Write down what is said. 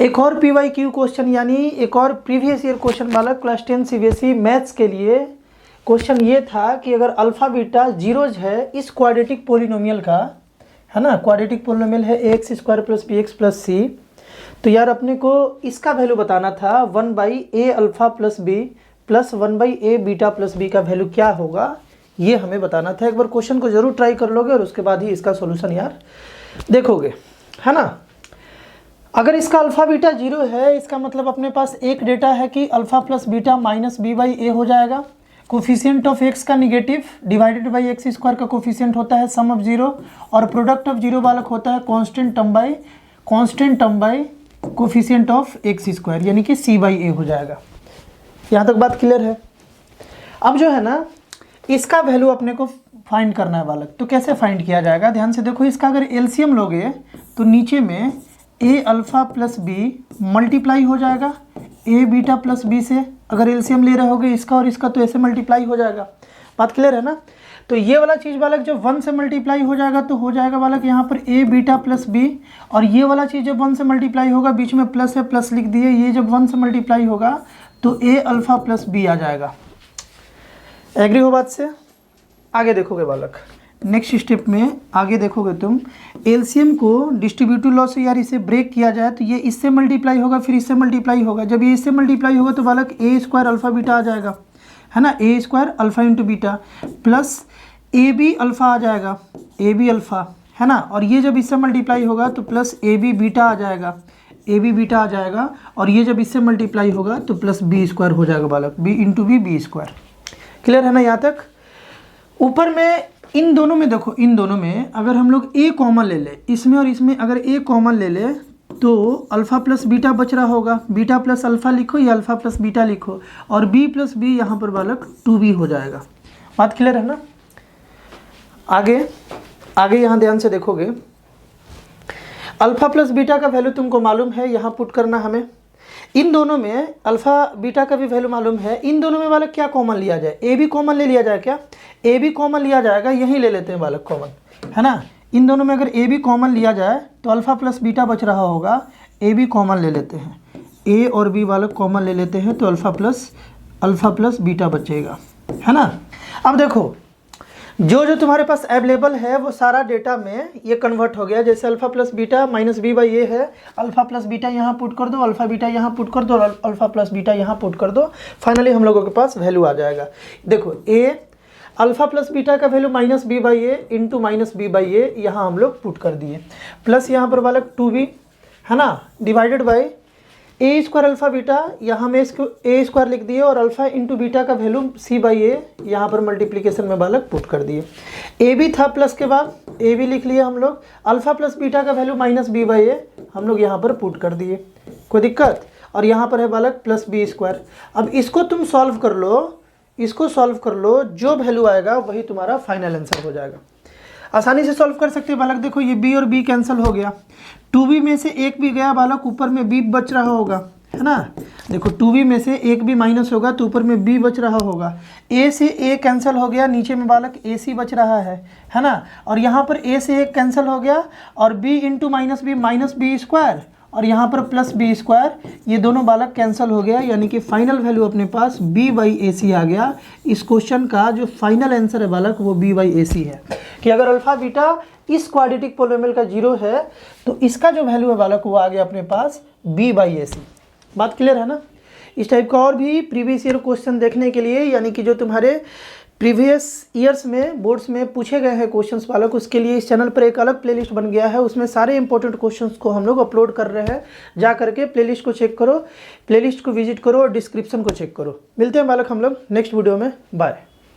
एक और PYQ question यानी एक और प्रीवियस ईयर क्वेश्चन वाला क्लास 10 CBSE मैथ्स के लिए क्वेश्चन ये था कि अगर अल्फ़ा बीटा जीरोज है इस क्वाड्रेटिक पोलिनोमियल का, है ना, क्वाड्रेटिक पोलिनोमियल है ax square plus bx plus c, तो यार अपने को इसका वैल्यू बताना था 1/a alpha plus b plus 1/a beta plus b का वैल्यू क्या होगा, ये हमें बताना था। एक बार क्वेश्चन को जरूर ट्राई कर लोगे और उसके बाद ही इसका सॉल्यूशन यार देखोगे, है ना। अगर इसका अल्फ़ा बीटा जीरो है इसका मतलब अपने पास एक डेटा है कि alpha plus beta minus b/a हो जाएगा। कोफिशिएंट ऑफ x का negative divided by x square का कोफिशिएंट होता है सम ऑफ जीरो, और प्रोडक्ट ऑफ जीरो वाला होता है constant term by coefficient of x square यानी कि c/a हो जाएगा। यहाँ तक बात क्लियर है। अब जो है ना इसका वैल्यू अपने को फाइंड करना है बालक, तो कैसे फाइंड किया जाएगा, ध्यान से देखो। इसका अगर एलसीएम लोगे तो नीचे में a alpha plus b multiply हो जाएगा a बीटा प्लस b से। अगर एलसीएम ले रहे होगे इसका और इसका तो ऐसे मल्टीप्लाई हो जाएगा। बात क्लियर है ना। तो ये वाला चीज़ बालक जब 1 से मल्टीप्लाई हो जाएगा तो हो जाएगा बालक यहाँ पर a बीटा प्लस b, और ये वाला चीज़ जब 1 से मल्टीप्लाई होगा, बीच में प्लस है प्लस लिख दिए, ये जब 1 से मल्टीप्लाई होगा तो a अल्फ़ा प्लस b आ जाएगा। एग्री हो बात से। आगे देखोगे बालक, नेक्स्ट स्टेप में आगे देखोगे तुम, एलसीएम को डिस्ट्रीब्यूटिव लॉ से यार इसे ब्रेक किया जाए तो ये इससे मल्टीप्लाई होगा फिर इससे मल्टीप्लाई होगा। जब ये इससे मल्टीप्लाई होगा तो बालक ए स्क्वायर अल्फ़ा बीटा आ जाएगा, है ना, a square alpha into beta plus a b alpha आ जाएगा, ए बी अल्फ़ा, है ना। और ये जब इससे मल्टीप्लाई होगा तो प्लस ए बी बीटा आ जाएगा, ए बी बीटा आ जाएगा, और ये जब इससे मल्टीप्लाई होगा तो प्लस बी स्क्वायर हो जाएगा बालक, B into B square. Clear है ना यहाँ तक। ऊपर में इन दोनों में देखो, इन दोनों में अगर हम लोग a कॉमन ले ले, इसमें और इसमें अगर a कॉमन ले ले तो अल्फ़ा प्लस बीटा बच रहा होगा, बीटा प्लस अल्फ़ा लिखो या अल्फ़ा प्लस बीटा लिखो, और b प्लस बी यहाँ पर बालक 2b हो जाएगा। बात क्लियर है ना। आगे यहाँ ध्यान से देखोगे, अल्फ़ा प्लस बीटा का वैल्यू तुमको मालूम है, यहाँ पुट करना हमें। इन दोनों में अल्फ़ा बीटा का भी वैल्यू मालूम है। इन दोनों में बालक क्या कॉमन लिया जाए, ए बी कॉमन ले लिया जाए क्या, ए बी कॉमन लिया जाएगा, यहीं ले लेते हैं बालक कॉमन, है ना। इन दोनों में अगर ए बी कॉमन लिया जाए तो अल्फ़ा प्लस बीटा बच रहा होगा, ए बी कॉमन ले लेते हैं, ए और बी बालक कॉमन ले लेते हैं तो अल्फ़ा प्लस बीटा बचेगा, है ना। अब देखो जो तुम्हारे पास अवेलेबल है वो सारा डेटा में ये कन्वर्ट हो गया। जैसे alpha plus beta minus b/a है, अल्फ़ा प्लस बीटा यहाँ पुट कर दो, अल्फ़ा बीटा यहाँ पुट कर दो, और अल्फ़ा प्लस बीटा यहाँ पुट कर दो, फाइनली हम लोगों के पास वैल्यू आ जाएगा। देखो a अल्फ़ा प्लस बीटा का value minus b/a into minus b/a यहाँ हम लोग पुट कर दिए, प्लस यहाँ पर बालक 2b, है ना, divided by A square alpha beta, यहाँ में इसको ए स्क्वायर लिख दिए, और अल्फ़ा इंटू बीटा का वैल्यू c/a यहाँ पर मल्टीप्लिकेशन में बालक पुट कर दिए। ए बी था प्लस के बाद ए बी लिख लिया हम लोग, अल्फ़ा प्लस बीटा का वैल्यू माइनस b/a हम लोग यहाँ पर पुट कर दिए, कोई दिक्कत। और यहाँ पर है बालक प्लस b स्क्वायर। अब इसको तुम सॉल्व कर लो, इसको सॉल्व कर लो, जो वैल्यू आएगा वही तुम्हारा फाइनल आंसर हो जाएगा। आसानी से सॉल्व कर सकते हैं बालक। देखो ये b और b कैंसिल हो गया, 2b में से एक भी गया बालक, ऊपर में b बच रहा होगा, है ना। देखो 2b में से एक भी माइनस होगा तो ऊपर में b बच रहा होगा, a से a कैंसिल हो गया, नीचे में बालक ac बच रहा है ना। और यहाँ पर a से एक कैंसिल हो गया, और b into minus b square, और यहाँ पर प्लस b स्क्वायर, ये दोनों बालक कैंसिल हो गया, यानी कि फाइनल वैल्यू अपने पास b/ac आ गया। इस क्वेश्चन का जो फाइनल आंसर है बालक वो b/ac है, कि अगर अल्फ़ा बीटा इस क्वाड्रेटिक पोलिनोमियल का जीरो है तो इसका जो वैल्यू है बालक वो आ गया अपने पास b/ac। बात क्लियर है ना। इस टाइप का और भी प्रीवियस ईयर क्वेश्चन देखने के लिए, यानी कि जो तुम्हारे प्रीवियस ईयर्स में बोर्ड्स में पूछे गए हैं क्वेश्चंस बालक, उसके लिए इस चैनल पर एक अलग प्लेलिस्ट बन गया है, उसमें सारे इंपॉर्टेंट क्वेश्चंस को हम लोग अपलोड कर रहे हैं। जा करके प्लेलिस्ट को चेक करो, प्लेलिस्ट को विजिट करो और डिस्क्रिप्शन को चेक करो। मिलते हैं बालक हम लोग नेक्स्ट वीडियो में, बाय।